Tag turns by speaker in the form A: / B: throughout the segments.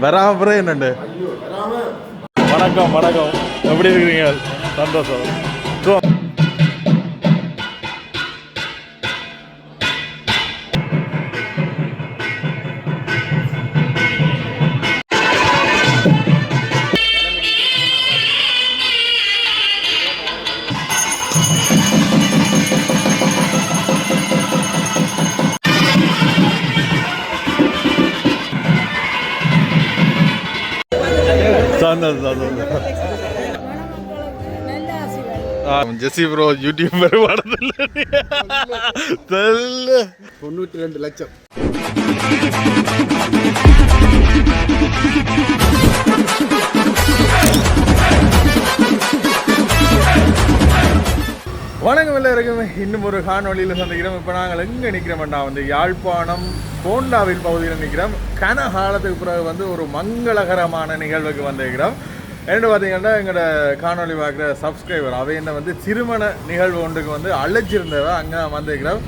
A: வராம என்னண்டு. வணக்கம் வணக்கம், எப்படி இருக்கிறீங்க? சந்தோஷம். ஜெசி ப்ரோ யூடியூபர் பாடத்தில்
B: 92 லட்சம்.
A: வணக்கம் எல்லாருக்குமே, இன்னும் ஒரு காணொலியில் சந்திக்கிறோம். இப்போ நாங்கள் எங்கே நிற்கிறோம்னா வந்து யாழ்ப்பாணம் கோண்டாவில் பகுதியில் நிற்கிறோம். கனகாலத்துக்கு பிறகு ஒரு மங்களகரமான நிகழ்வுக்கு வந்திருக்கிறோம். என்ன பார்த்தீங்கன்னா எங்களோட காணொலி பார்க்குற சப்ஸ்கிரைபர் அவை என்ன திருமண நிகழ்வு ஒன்றுக்கு அழைச்சிருந்தவ அங்கே வந்திருக்கிறோம்.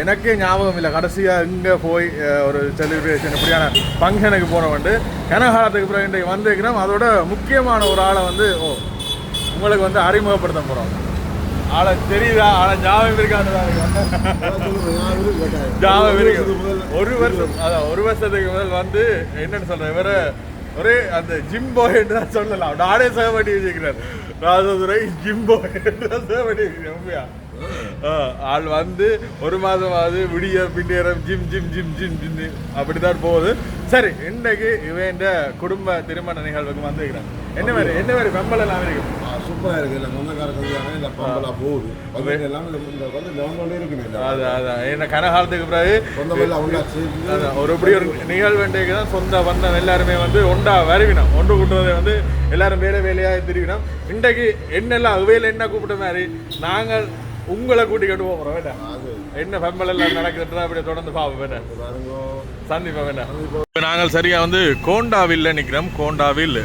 A: எனக்கே ஞாபகம் இல்லை கடைசியாக இங்கே போய் ஒரு செலிப்ரேஷன் இப்படியான ஃபங்க்ஷனுக்கு போனவன்ட்டு கனகாலத்துக்கு பிறகு இன்றைக்கு வந்திருக்கிறோம். அதோட முக்கியமான ஒரு ஆளை உங்களுக்கு அறிமுகப்படுத்த போகிறோம். ஆளை தெரியுதா? ஆளை ஞாபகம் இருக்காது. ஞாபகம் இருக்கு. ஒரு வருஷத்துக்கு முதல் என்னன்னு சொல்கிறேன், இவரை ஒரே அந்த ஜிம்போ என்று தான் சொல்லலாம். நானே சேவடி வச்சுக்கிறேன். ராஜதுரை ஜிம்போ என்று தான் சேவடி வச்சுக்கிறேன். உண்மையா ஆள் ஒரு மாதமாவது விடிய பின்னேறம் gym gym gym gym gym அப்படித்தான் போகுது. சரி, இன்றைக்கு இவன் குடும்ப திருமண நிகழ்வுக்கு வந்திருக்கிறேன். என்ன மாதிரி பெம்பல் எல்லாம் இருக்கு.
B: சூப்பராக இருக்குது. இல்லை சொந்தக்கார கல்யாணம் இல்லை பம்பலாக போகுது.
A: அதான் என்ன கனகாலத்துக்கு பிறகு ஒரு இப்படி ஒரு நிகழ்வு தான் சொந்த பந்தம் எல்லாருமே ஒன்றா வருவினோம். ஒன்று கூட்டுவதை எல்லாரும் வேலையாக திருவினோம். இன்றைக்கு என்னெல்லாம் வேலை என்ன கூப்பிட்ட மாதிரி நாங்கள் உங்களை கூட்டிக்கிட்டு போகிறோம். வேண்டாம் என்ன பெம்பல் எல்லாம் நடக்குதுன்றா அப்படியே தொடர்ந்து பார்ப்போம். வேண்டாம் சந்திப்போம். வேண்டாம் இப்போ நாங்கள் சரியாக கோண்டாவில் நிற்கிறோம். கோண்டாவில்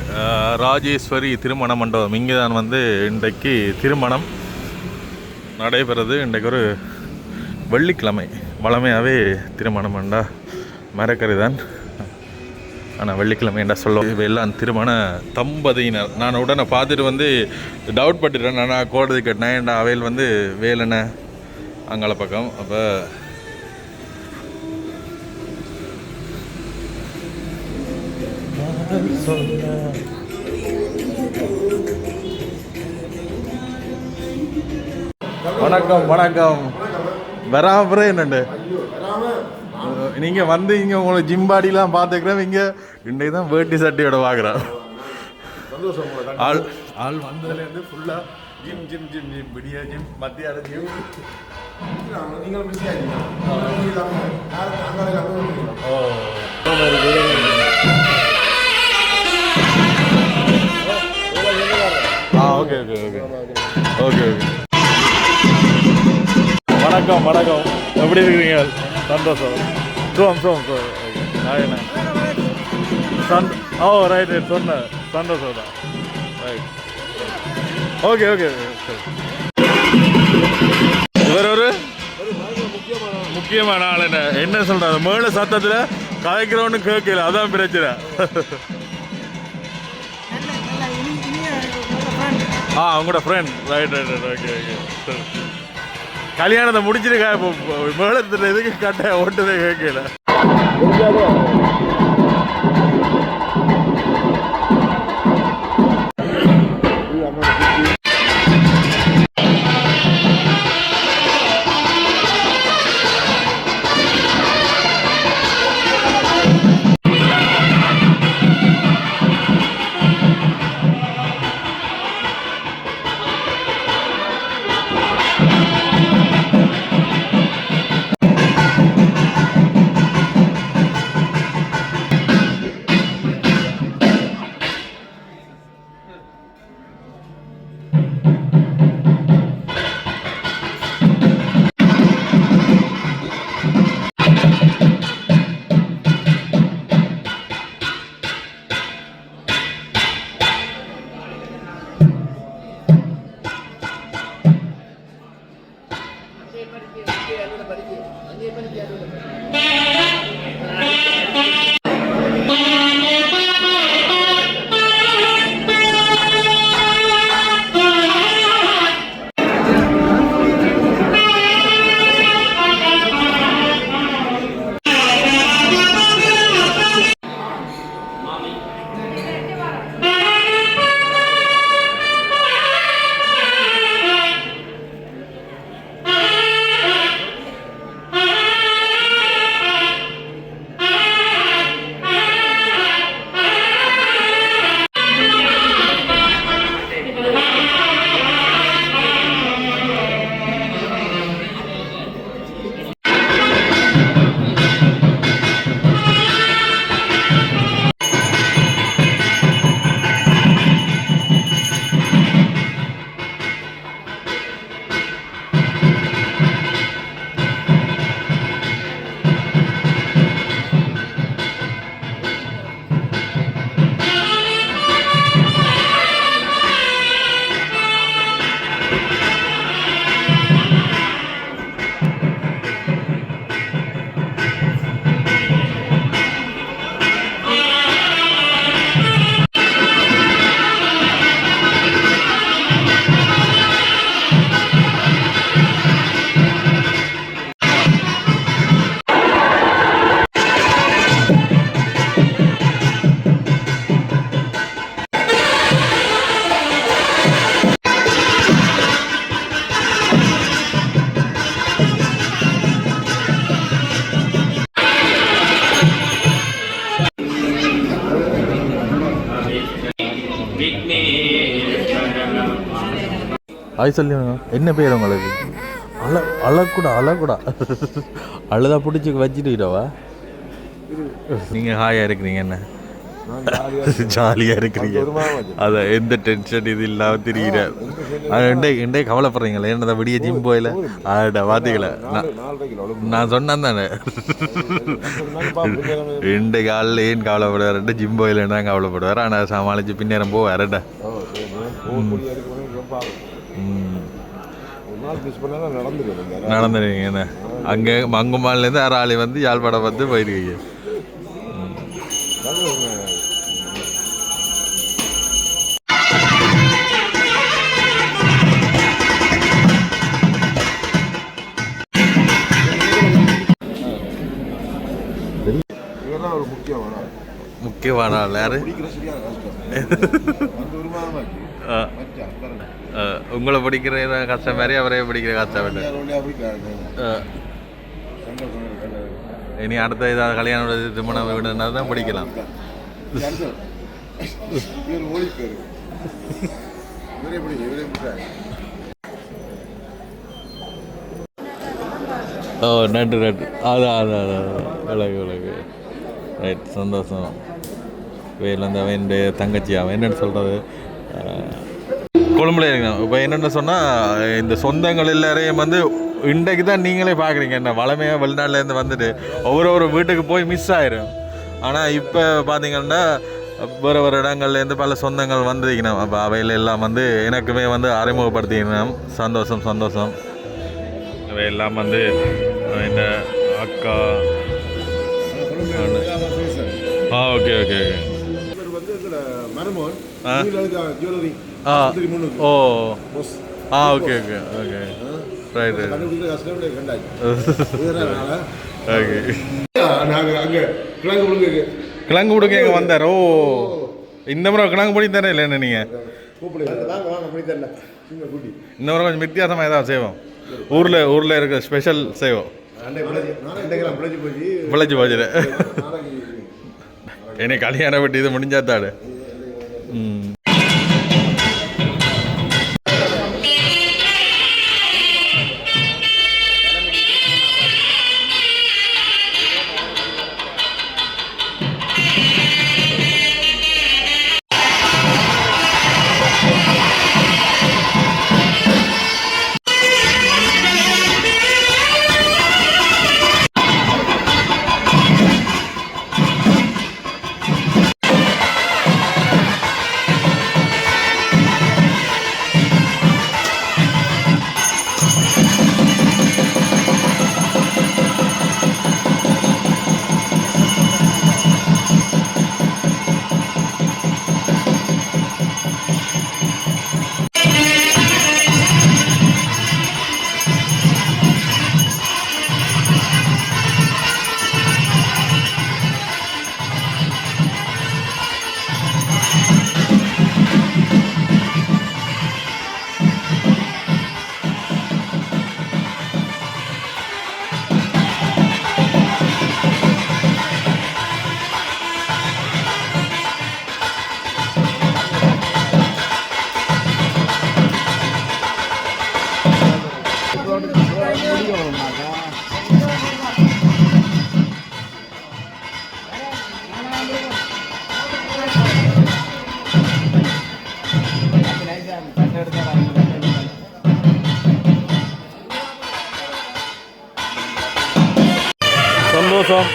A: ராஜேஸ்வரி திருமண மண்டபம். இங்கே தான் இன்றைக்கு திருமணம் நடைபெறுது. இன்றைக்கு ஒரு வெள்ளிக்கிழமை. வளமையாகவே திருமணம் வேண்டா மரக்கறி தான், ஆனால் வெள்ளிக்கிழமை என்ன சொல்ல எல்லாம் திருமண தம்பதியினர். நான் உடனே பார்த்துட்டு டவுட் பட்டுட்டேன். நான் கோடது கேட்டேன். ஏன்டா அவையில் வேலைண்ணே அங்கால பக்கம். அப்போ வணக்கம் வணக்கம். வராம என்னண்டு நீங்கள் இங்கே உங்களை ஜிம்பாடிலாம் பார்த்துக்கிறேன். இங்கே இன்றைக்கு தான் வேட்டி சட்டியோட பார்க்குறேன். ஆள் வந்ததுலேருந்து ஃபுல்லாக ஜிம் ஜிம் ஜிம் ஜிம் விடிய ஜிம் மத்தியான gym. Okay okay okay okay okay. வணக்கம் வணக்கம், எப்படி இருக்கிறீங்க? சந்தோஷம். ரைட் சொன்னேன். சந்தோஷம் தான். Right okay okay. இவர் ஒரு முக்கியமான ஆள். என்ன சொல்றாரு, மேல சத்தத்தில் கதைக்கிறோன்னு கேட்கல, அதான் பிரச்சனை. உங்களோட friend. Right right right okay okay. கல்யாணத்தை முடிச்சிருக்கா? இப்போ மேளத்தில் எதுக்கு கட்ட ஓட்டுதே கேட்கல. ஹாய் சொல்லுங்க. என்ன பேர் உங்களுக்கு? அழக்கூடா அழுதா பிடிச்சி வச்சுட்டுவா. நீங்கள் ஹாயாக இருக்கிறீங்க, என்ன ஜாலியாக இருக்கிறீங்க, அதை எந்த டென்ஷன் இது இல்லாமல் தெரியுற. இண்டே கவலைப்படுறீங்களே, என்னதான் விடிய ஜிம் போயில அட பார்த்தீங்களா, நான் சொன்னேன் தானே இண்டை காலில் ஏன் கவலைப்படுவார்ட்டு, ஜிம் போயில தான் கவலைப்படுவார். ஆனால் சமாளித்து பின்னேரம் போவார்டா. நடந்துருவீங்க என்ன அங்கே மங்குமாலேருந்து ஆறாளி வந்து யாழ்ப்பாணம் வந்து போயிருக்கீங்க. முக்கியமான ஆள் யாரு? உங்களை படிக்கிற கஷ்டம் மாதிரி அவரே படிக்கிற கஷ்டம். இனி அடுத்த ஏதாவது கல்யாணம் திருமணம் வீடுனா தான் படிக்கலாம். ஓ நன்று அதான் விலகு ரைட். சந்தோஷம். வேலேருந்து அவன் தங்கச்சி அவன் என்னென்னு சொல்கிறது கொழும்புல இருக்கணும். இப்போ என்னென்னு சொன்னால் இந்த சொந்தங்கள் எல்லாரையும் வந்து இன்றைக்கு தான் நீங்களே பார்க்குறீங்க. என்ன வளமையாக வெளிநாட்டிலேருந்து வந்துட்டு ஒவ்வொரு வீட்டுக்கு போய் மிஸ் ஆயிரும். ஆனால் இப்போ பார்த்தீங்கன்னா வேறு இடங்கள்லேருந்து பல சொந்தங்கள் வந்துருக்கணும். அப்போ அவையில் எல்லாம் வந்து எனக்குமே வந்து அறிமுகப்படுத்திக்கணும். சந்தோஷம். அவையெல்லாம் வந்து இந்த அக்கா. Okay okay right. கிழங்கு கொடுக்க எங்கே வந்தார்? ஓ இந்த முறை கிழங்கு பொடி தானே இல்லை என்ன நீங்கள்? இந்த முறை கொஞ்சம் வித்தியாசமாக ஏதாவது செய்வோம். ஊரில் இருக்க ஸ்பெஷல் செய்வோம். பிழைச்சி போச்சு. என்னை கல்யாணம் வெட்டி இது முடிஞ்சாத்தாடு. சந்தோஷம்.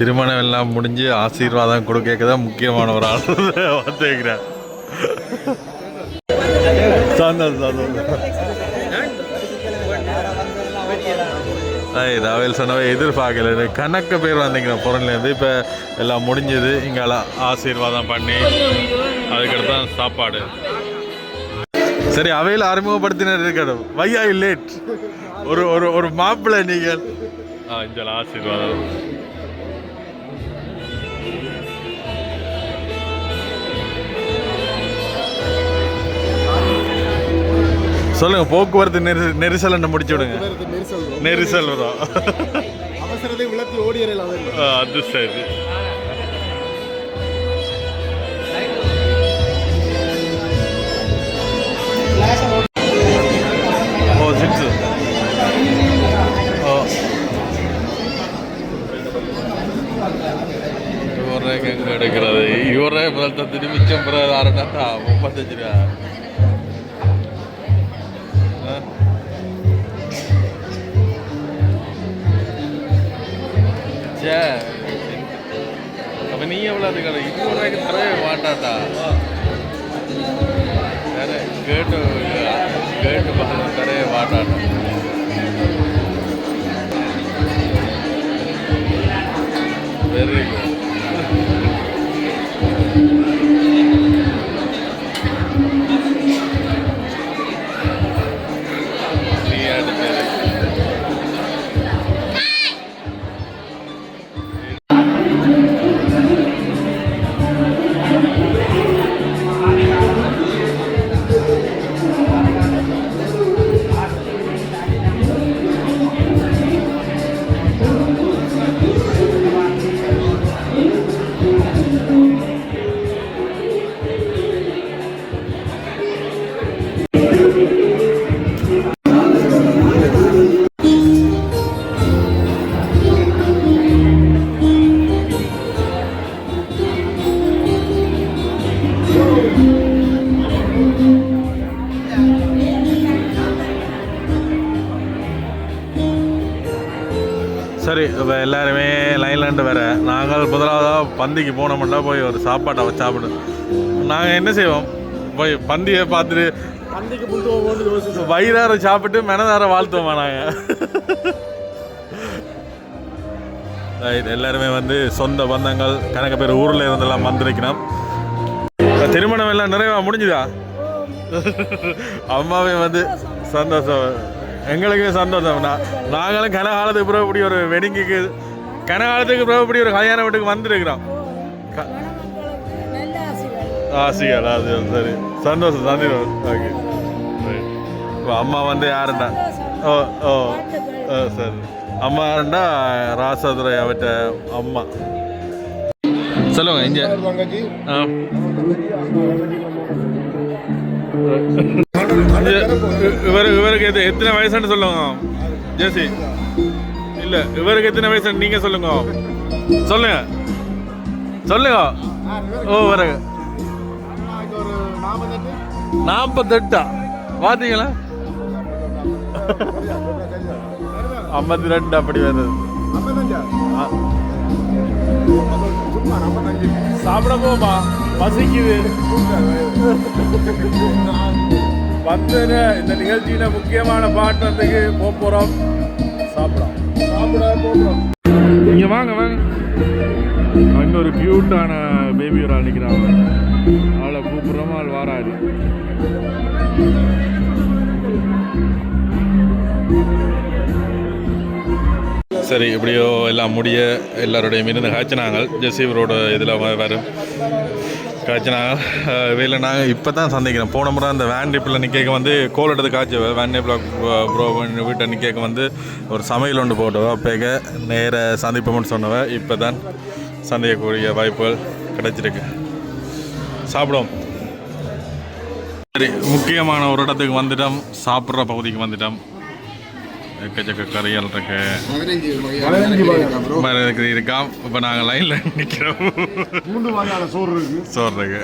A: திருமணம் எல்லாம் முடிஞ்சு ஆசீர்வாதம் கொடுக்க தான் முக்கியமான ஒரு ஆள் வந்துக்கிறேன். ரவேல் சொன்னவே எதிர்பார்க்கல கணக்க பேர் வந்தீங்க பொருள்லேருந்து. இப்போ எல்லாம் முடிஞ்சது. இங்கெல்லாம் ஆசீர்வாதம் பண்ணி அதுக்கடுத்து தான் சாப்பாடு. சரி, அவையில் அறிமுகப்படுத்தினர் இருக்கட்டும். வையா லேட் ஒரு ஒரு ஒரு மாப்பிள்ளை நீங்கள். இங்கே ஆசீர்வாதம். சொல்லுங்க, போக்குவரத்து நெரிசல் முடிச்சு விடுங்க. நெரிசல் வரும்.
B: அவசரத்தை விளக்கு ஓடியறலாம்.
A: அது சரி. எங்க எடுக்கிறது இவரே முதல் மிச்சம் பிறகு 35 ரூபா. அப்ப நீ எவ்வளவு கடை 20 ரூபாய்க்கு தரவே மாட்டாட்டா. கேட்டு கேட்டு பசங்க தரவே மாட்டாட்டா. Very good. சரி, இப்போ எல்லாருமே லைன்லேருந்து வர நாங்கள் முதலாவதாக பந்திக்கு போனோம்னா போய் ஒரு சாப்பாட்டை சாப்பிடு. நாங்கள் என்ன செய்வோம், போய் பந்தியை பார்த்துட்டு பந்திக்கு வயிறார சாப்பிட்டு மெனதார வாழ்த்துவோமா நாங்கள். எல்லாருமே வந்து சொந்த பந்தங்கள் கணக்கு பேர் ஊரில் இருந்தெல்லாம் வந்திருக்கணும். திருமணம் எல்லாம் நிறைவா முடிஞ்சுதா? அம்மாவே வந்து சந்தோஷம், எங்களுக்கு சந்தோஷம். நாங்களும் கனகாலத்துக்கு பிறகு இப்படி ஒரு வெடிங்குக்கு கனகாலத்துக்கு பிறகு இப்படி ஒரு கல்யாண வீட்டுக்கு வந்துருக்கிறோம். ஆசிகள் அது சரி, சந்தோஷம் சந்தோஷம். ஓகே, இப்போ அம்மா வந்து யாருண்டா? ஓ ஓ சரி, அம்மா யாருண்டா? ராசதுரை அவட்ட அம்மா. சொல்லுங்க இங்கே. இவருக்கு எத்தனை வயசுன்னு சொல்லுங்க ஜெசி. இல்ல, இவருக்கு எத்தனை வயசு நீங்க சொல்லுங்க. சொல்லுங்க சொல்லுங்க. ஓ, வரங்க 48. பாத்தீங்களா? 52 அப்படி வருது. சாப்பிட போமா, பசிக்குது. வந்து இந்த நிகழ்ச்சியில முக்கியமான பாட்டு வந்துக்கு போறோம். சாப்பிட போறோம். இங்க வாங்க வாங்க. அங்க ஒரு கியூட்டான பேபி ஒரு ஆள் நிக்கிறாங்க. அவளை கூப்பிடுறோமா, ஆள் வாராது. சரி, இப்படியோ எல்லாம் முடிய எல்லாருடைய மிருந்த காய்ச்சினாங்க. ஜெசிவரோட இதில் வரும் காய்ச்சினாங்க. வேலை நாங்கள் இப்போ தான் சந்திக்கிறோம். போன முறை அந்த வேன் டிப்பில் நிற்க வந்து கோல் எடுத்து காய்ச்சி வேன் டிப்பில் ப்ரோ வீட்டை நிற்க வந்து ஒரு சமையல் ஒன்று போட்டவ அப்பேக்க நேர சந்திப்போம்னு சொன்னவ. இப்போ தான் சந்திக்கக்கூடிய வாய்ப்புகள் கிடைச்சிருக்கு. சாப்பிடுவோம். சரி, முக்கியமான ஒரு இடத்துக்கு வந்துட்டோம். சாப்பிட்ற பகுதிக்கு வந்துட்டோம். எக்கச்சக்க கறிகள் இருக்கு, இருக்காம். இப்போ நாங்கள் லைனில் நிற்கிறோம். சோறு இருக்கு.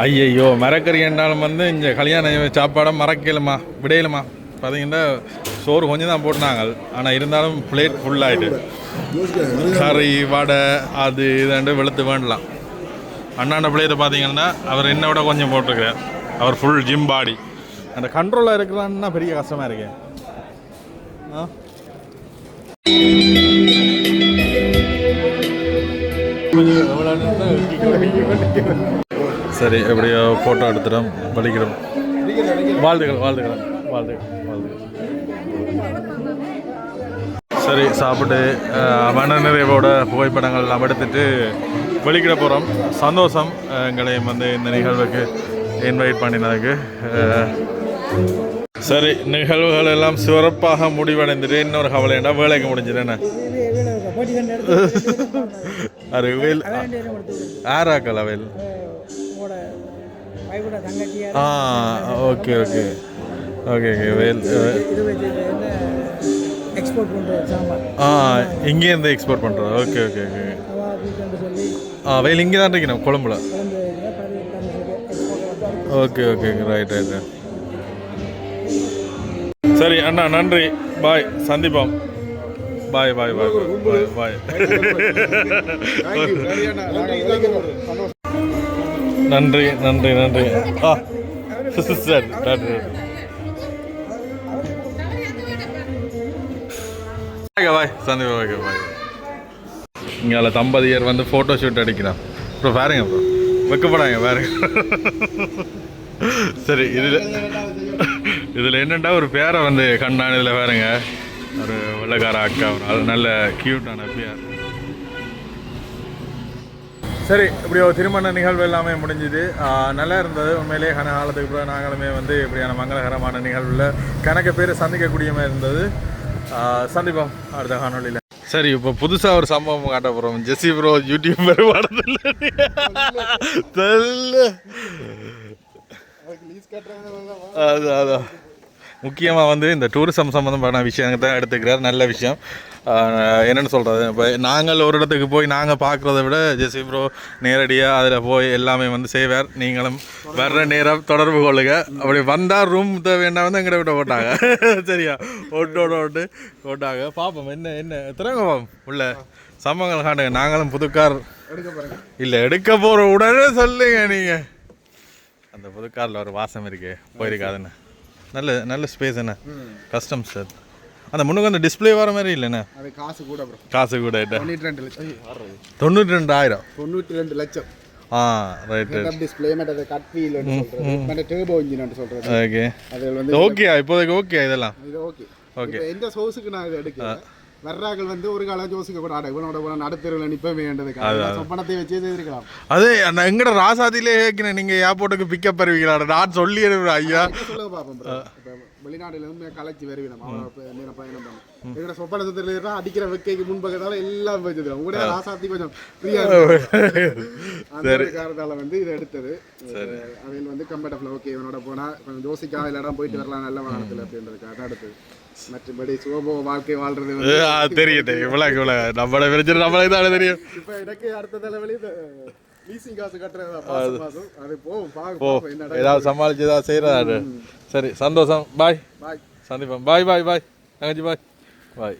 A: ஐயையோ, மரக்கறி என்றாலும் வந்து இந்த கல்யாண சாப்பாடை மறக்கலுமா, விடையலுமா? பார்த்தீங்கன்னா சோறு கொஞ்சம் தான் போட்டாங்க, ஆனால் இருந்தாலும் பிளேட் ஃபுல்லாகிட்டு கறி வடை அது இதாண்டு வெளுத்து வேண்டலாம். அண்ணாண்ட பிளேட்டை பார்த்தீங்கன்னா அவர் என்னை விட கொஞ்சம் போட்டிருக்கிறார். அவர் ஃபுல் ஜிம் பாடி. அந்த கண்ட்ரோலாக இருக்கிறான்னா பெரிய கஷ்டமாக இருக்கு. சரி, எப்படியோ ஃபோட்டோ எடுத்துட்டோம், வலிக்கிறோம். வாழ்த்துக்கள் வாழ்த்துக்கள் வாழ்த்துக்கள் வாழ்த்துக்கள். சரி, சாப்பிட்டு மன நிறைவோட புகைப்படங்கள் எல்லாம் எடுத்துட்டு வெளிக்கிட போகிறோம். சந்தோஷம் எங்களையும் வந்து இந்த நிகழ்வுக்கு இன்வைட் பண்ணினதுக்கு. சரி, நிகழ்வுகள் எல்லாம் சிறப்பாக முடிவடைந்துட்டு இன்னொரு கவலைண்டா வேலைக்கு முடிஞ்சிட்டேண்ணே. அது வேல் யாராக்கல வேல்? ஓகே ஓகே ஓகே ஓகே வேல் இங்கேருந்து எக்ஸ்போர்ட் பண்ணுறது. Okay okay okay. வேல் இங்கே தான் இருக்கணும் கொழம்புல. Okay okay right right. சரி அண்ணா, நன்றி, பாய், சந்திப்போம். பாய் பாய் பாய் பாய் பாய். நன்றி நன்றி நன்றி. சரி நன்றி. பாய் சந்திப்போம். Okay bye. இங்கே தம்பதியர் வந்து ஃபோட்டோ ஷூட் அடிக்கிறான். அப்புறம் பாருங்க, அப்புறம் வைக்கப்படாங்க பாருங்க. சரி, இதில் என்னென்னா ஒரு பேரை வந்து கண்டான இதில் பாருங்க, ஒரு வெள்ளக்கார அக்கா, அது நல்ல க்யூட்டான பேர். சரி, இப்படி ஒரு திருமண நிகழ்வு எல்லாமே முடிஞ்சுது. நல்லா இருந்தது உண்மையிலேயே. கன காலத்துக்கு அப்புறம் நாங்களுமே வந்து இப்படியான மங்களகரமான நிகழ்வில் கணக்கு பேர் சந்திக்கக்கூடிய மாதிரி இருந்தது. சந்திப்போம் அடுத்த காணொலியில். சரி, இப்போ புதுசாக ஒரு சம்பவம் காட்ட போகிறோம். ஜெஸி ப்ரோ யூடியூபர் வாடதில்லை. அதான் முக்கியமாக வந்து இந்த டூரிசம் சம்மந்தமான விஷயங்கள் தான் எடுத்துக்கிறார். நல்ல விஷயம். என்னென்னு சொல்கிறது, இப்போ நாங்கள் ஒரு இடத்துக்கு போய் நாங்கள் பார்க்குறத விட ஜெஸி ப்ரோ நேரடியாக அதில் போய் எல்லாமே வந்து செய்வார். நீங்களும் வர்ற நேரம் தொடர்பு கொள்ளுங்க. அப்படி வந்தால் ரூம் வேண்டாம் வந்து எங்கிட்ட விட்ட போட்டாங்க. சரியா, ஓட்டு போட்டாங்க. பார்ப்போம் என்ன என்ன திறங்க பார்ப்போம் உள்ள சம்பவங்கள் காட்டுங்க. நாங்களும் புதுக்கார் இல்லை எடுக்க போகிற உடனே சொல்லுங்க நீங்கள். அந்த புதுக்காரில் ஒரு வாசம் இருக்கு, போயிருக்காதுண்ணே. நல்ல நல்ல ஸ்பேஸ் என்ன, கஸ்டம் சார். அந்த முன்னுக்கு அந்த டிஸ்பிளே வர மாதிரி இல்லைண்ணே. காசு கூட 92,000
B: 92 லட்சம்.
A: Right right.
B: Display matter cut wheel னு சொல்றது, மேட்ட டர்போ இன்ஜின் னு சொல்றது.
A: ஓகே,
B: அது வந்து
A: ஓகே. இப்போதைக்கு ஓகே, இதெல்லாம்
B: இது ஓகே. ஓகே, இந்த சோர்ஸ்க்கு நான் இத எடுக்கிறேன். வர்றார்கள் வந்து ஒரு காலம் யோசிக்க கூட இவனோட நடுத்தருவில் நிற்ப வேண்டதுக்காக சொப்பனத்தை வச்சே செய்திருக்கலாம்.
A: அதே நான் எங்கட ராசாதிலே கேட்கிறேன், நீங்கள் ஏர்போர்ட்டுக்கு பிக்கப் வருவீங்களா? நான் சொல்லி ஐயா
B: சொல்லுங்க பார்ப்போம். இப்போ வெளிநாடுல இருந்து கலைச்சி வருவினோம், அவனை பயணம் பண்ணோம். எங்கட சொப்பனத்தில் அடிக்கிற வெக்கைக்கு முன்பக்கத்தால எல்லாம் வச்சுருக்கோம். உங்களோட ராசாத்தி கொஞ்சம் ஃப்ரீயா அந்த காரணத்தால வந்து இதை எடுத்தது. அவையில் வந்து கம்ஃபர்டபுள். ஓகே, இவனோட போனால் கொஞ்சம் யோசிக்காத இடம் போயிட்டு வரலாம் நல்ல வாகனத்தில் அப்படின்றதுக்காக அடுத்தது. மற்றபடி சுகபோ வாழ்க்கை வாழ்றது
A: தெரியும் இவ்வளவு நம்மளோட பிரச்சனை நம்மளுக்கு தான் தெரியும்.
B: இப்போ எனக்கு அடுத்த தலைவலி லீசிங் காசு கட்டுறது, அது போகும்.
A: ஏதாவது சமாளிச்சு ஏதாவது செய்யறாரு. சரி, சந்தோஷம். பாய் பாய், சந்திப்போம். பாய் பாய் பாய் தங்கச்சி, பாய் பாய்.